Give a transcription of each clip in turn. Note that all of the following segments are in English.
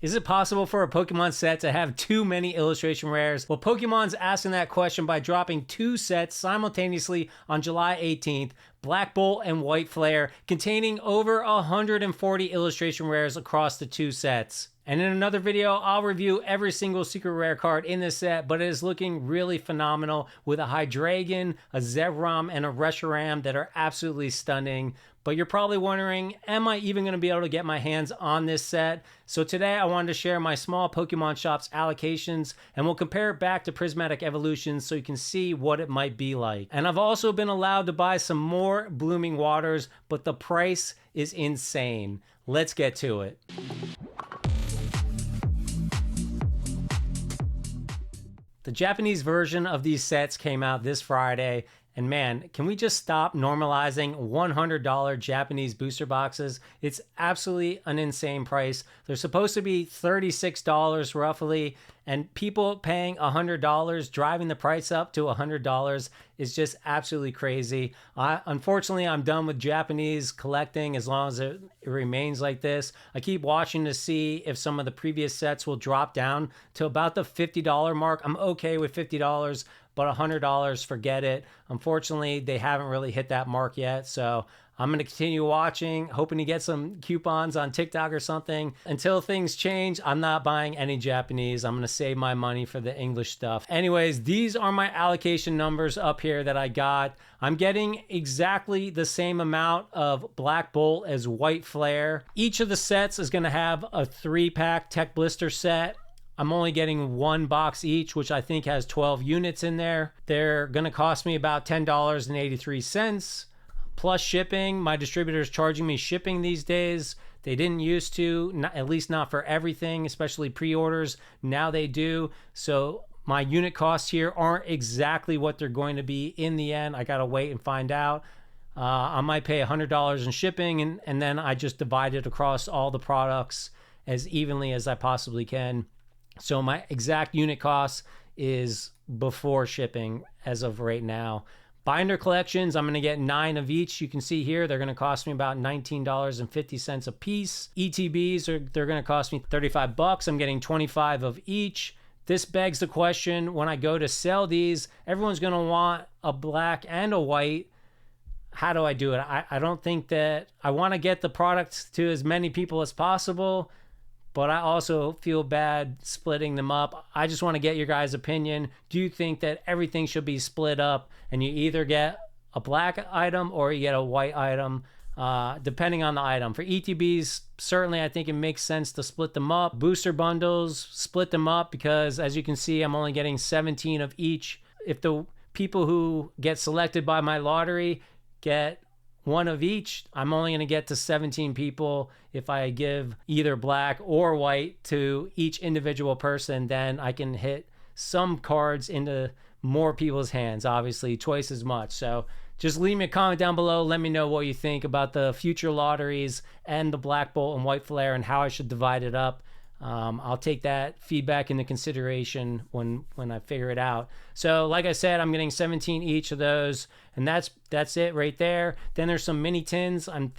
Is it possible for a Pokemon set to have too many illustration rares? Well, Pokemon's asking that question by dropping 2 sets simultaneously on July 18th, Black Bolt and White Flare, containing over 140 illustration rares across the 2 sets. And in another video, I'll review every single secret rare card in this set, but it is looking really phenomenal with a Hydreigon, a Zebrom, and a Reshiram that are absolutely stunning. But you're probably wondering, am I even going to be able to get my hands on this set? So today I wanted to share my small Pokemon Shop's allocations, and we'll compare it back to Prismatic Evolutions so you can see what it might be like. And I've also been allowed to buy some more Blooming Waters, but the price is insane. Let's get to it. The Japanese version of these sets came out this Friday, and man, can we just stop normalizing $100 Japanese booster boxes? It's absolutely an insane price. They're supposed to be $36 roughly, and people paying $100, driving the price up to $100 is just absolutely crazy. Unfortunately, I'm done with Japanese collecting as long as it remains like this. I keep watching to see if some of the previous sets will drop down to about the $50 mark. I'm okay with $50, but $100, forget it. Unfortunately, they haven't really hit that mark yet, so I'm going to continue watching, hoping to get some coupons on TikTok or something. Until things change, I'm not buying any Japanese. I'm going to save my money for the English stuff. Anyways, these are my allocation numbers up here that I got. I'm getting exactly the same amount of Black Bolt as White Flare. Each of the sets is going to have a 3-pack Tech Blister set. I'm only getting 1 box each, which I think has 12 units in there. They're going to cost me about $10.83 plus shipping. My distributor's charging me shipping these days. They didn't used to, at least not for everything, especially pre-orders. Now they do. So my unit costs here aren't exactly what they're going to be in the end. I got to wait and find out. I might pay $100 in shipping, and then I just divide it across all the products as evenly as I possibly can. So my exact unit cost is before shipping as of right now. Binder collections, I'm going to get 9 of each. You can see here, they're going to cost me about $19.50 a piece. ETBs, they're going to cost me 35 bucks. I'm getting 25 of each. This begs the question, when I go to sell these, everyone's going to want a black and a white. How do I do it? I don't think that I want to get the product to as many people as possible, but I also feel bad splitting them up. I just want to get your guys' opinion. Do you think that everything should be split up and you either get a black item or you get a white item, depending on the item? For ETBs, certainly I think it makes sense to split them up. Booster bundles, split them up, because as you can see, I'm only getting 17 of each. If the people who get selected by my lottery get 1 of each, I'm only going to get to 17 people. If I give either black or white to each individual person, then I can hit some cards into more people's hands, obviously twice as much. So just leave me a comment down below. Let me know what you think about the future lotteries and the Black Bolt and White Flare and how I should divide it up. I'll take that feedback into consideration when I figure it out. So like I said, I'm getting 17 each of those, and that's it right there. Then there's some mini tins. I'm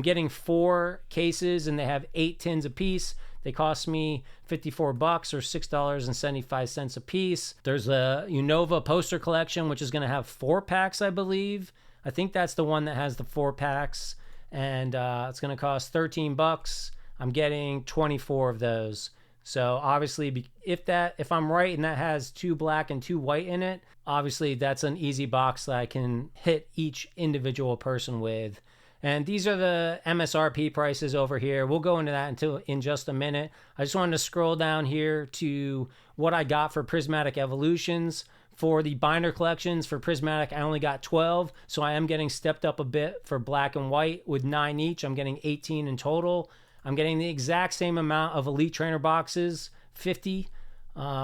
getting 4 cases, and they have 8 tins a piece. They cost me 54 bucks or $6.75 a piece. There's a Unova poster collection, which is going to have 4 packs, I believe. I think that's the one that has the 4 packs, and it's going to cost 13 bucks. I'm getting 24 of those. So obviously, if I'm right and that has 2 black and 2 white in it, obviously that's an easy box that I can hit each individual person with. And these are the MSRP prices over here. We'll go into that in just a minute. I just wanted to scroll down here to what I got for Prismatic Evolutions. For the binder collections for Prismatic, I only got 12, so I am getting stepped up a bit for black and white with 9 each. I'm getting 18 in total. I'm getting the exact same amount of Elite Trainer boxes, 50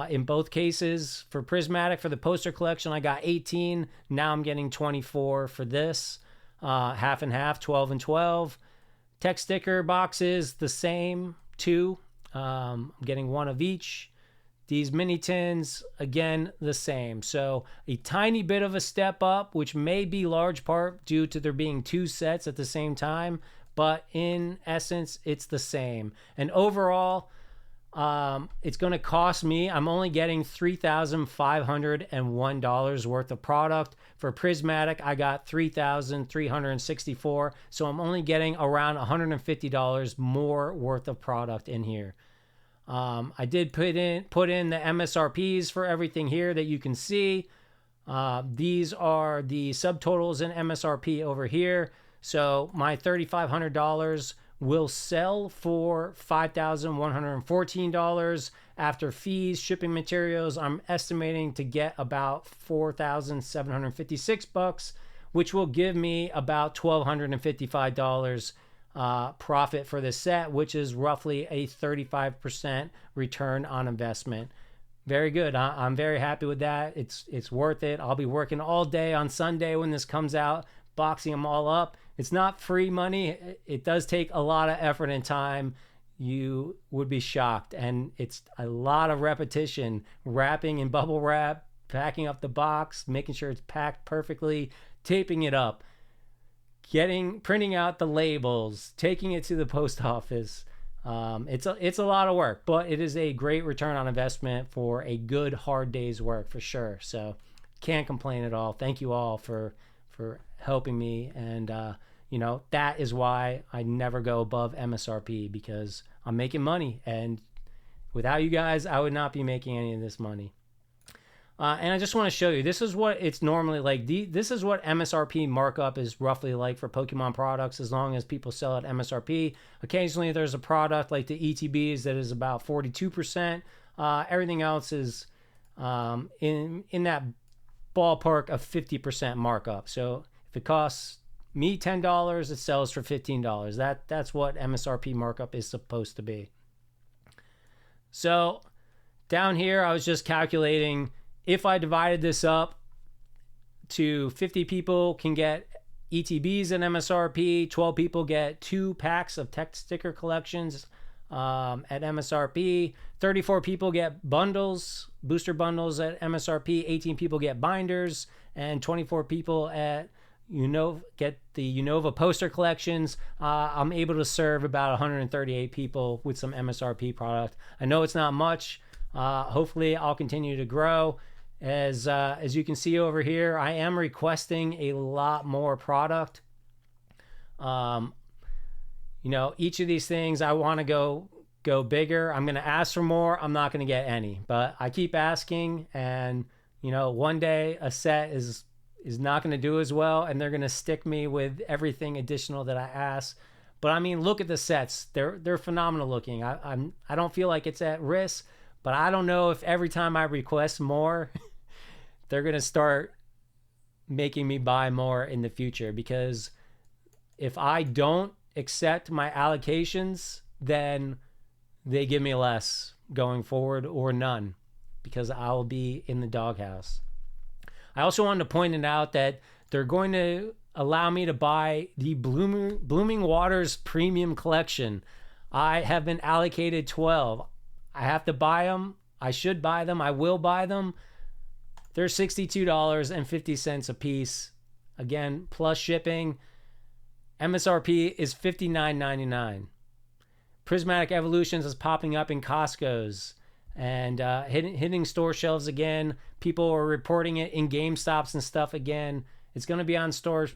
in both cases. For Prismatic, for the poster collection, I got 18. Now I'm getting 24 for this. Half and half, 12 and 12. Tech sticker boxes, the same, 2. I'm getting 1 of each. These mini tins, again, the same. So a tiny bit of a step up, which may be large part due to there being 2 sets at the same time. But in essence, it's the same. And overall, It's going to cost me, I'm only getting $3,501 worth of product. For Prismatic, I got $3,364. So I'm only getting around $150 more worth of product in here. I did put in the MSRPs for everything here that you can see. These are the subtotals in MSRP over here. So my $3,500 will sell for $5,114 after fees, shipping materials. I'm estimating to get about $4,756, which will give me about $1,255 profit for this set, which is roughly a 35% return on investment. Very good. I'm very happy with that. It's worth it. I'll be working all day on Sunday when this comes out, boxing them all up. It's not free money. It does take a lot of effort and time. You would be shocked. And it's a lot of repetition, wrapping in bubble wrap, packing up the box, making sure it's packed perfectly, taping it up, printing out the labels, taking it to the post office. It's a lot of work, but it is a great return on investment for a good hard day's work for sure. So can't complain at all. Thank you all for helping me. And, that is why I never go above MSRP, because I'm making money, and without you guys, I would not be making any of this money. And I just want to show you, this is what it's normally like. This is what MSRP markup is roughly like for Pokemon products, as long as people sell at MSRP. Occasionally there's a product like the ETBs that is about 42%. Everything else is in that ballpark of 50% markup. So if it costs me $10, it sells for $15. That's what MSRP markup is supposed to be. So down here, I was just calculating, if I divided this up to 50 people can get ETBs and MSRP, 12 people get 2 packs of text sticker collections at MSRP, 34 people get bundles, booster bundles at MSRP, 18 people get binders, and 24 people get the Unova poster collections. I'm able to serve about 138 people with some MSRP product. I know it's not much. Hopefully I'll continue to grow. As you can see over here, I am requesting a lot more product. Each of these things I want to go bigger. I'm going to ask for more. I'm not going to get any, but I keep asking, and one day a set is not going to do as well, and they're going to stick me with everything additional that I ask. But I mean, look at the sets. They're phenomenal looking. I don't feel like it's at risk, but I don't know if every time I request more, they're going to start making me buy more in the future, because if I don't accept my allocations, then they give me less going forward, or none, because I'll be in the doghouse. I also wanted to point it out that they're going to allow me to buy the Blooming Waters Premium Collection. I have been allocated 12. I have to buy them. I should buy them. I will buy them. They're $62.50 a piece. Again, plus shipping. MSRP is $59.99. Prismatic Evolutions is popping up in Costco's and hitting store shelves again. People are reporting it in GameStops and stuff again. It's going to be on store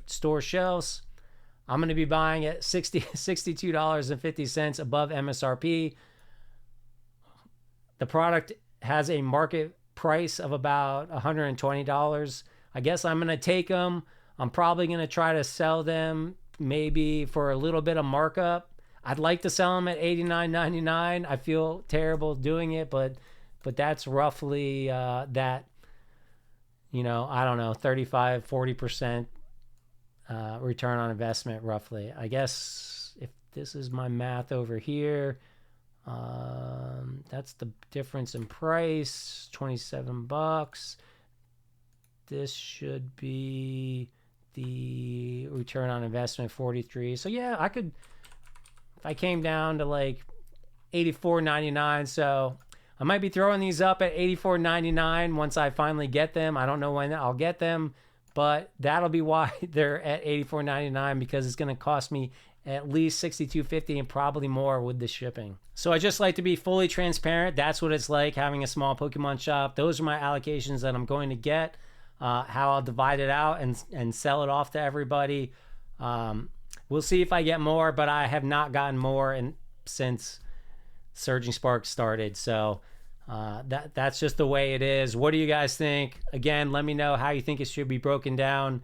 shelves. I'm going to be buying at $62.50 above MSRP. The product has a market price of about $120. I guess I'm going to take them. I'm probably going to try to sell them maybe for a little bit of markup. I'd like to sell them at $89.99. I feel terrible doing it, but that's roughly that, I don't know, 35, 40% return on investment roughly. I guess if this is my math over here, that's the difference in price, $27. This should be the return on investment, 43. So yeah, I could, if I came down to like $84.99, so I might be throwing these up at $84.99 once I finally get them. I don't know when I'll get them, but that'll be why they're at $84.99, because it's going to cost me at least $62.50 and probably more with the shipping. So I just like to be fully transparent. That's what it's like having a small Pokemon shop. Those are my allocations that I'm going to get, how I'll divide it out and sell it off to everybody. We'll see if I get more, but I have not gotten more since Surging Sparks started. So that's just the way it is. What do you guys think? Again, let me know how you think it should be broken down.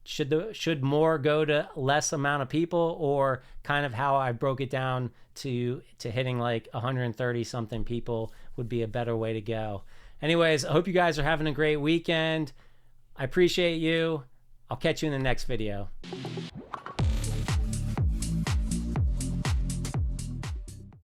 Should more go to less amount of people, or kind of how I broke it down to hitting like 130 something people would be a better way to go. Anyways, I hope you guys are having a great weekend. I appreciate you. I'll catch you in the next video.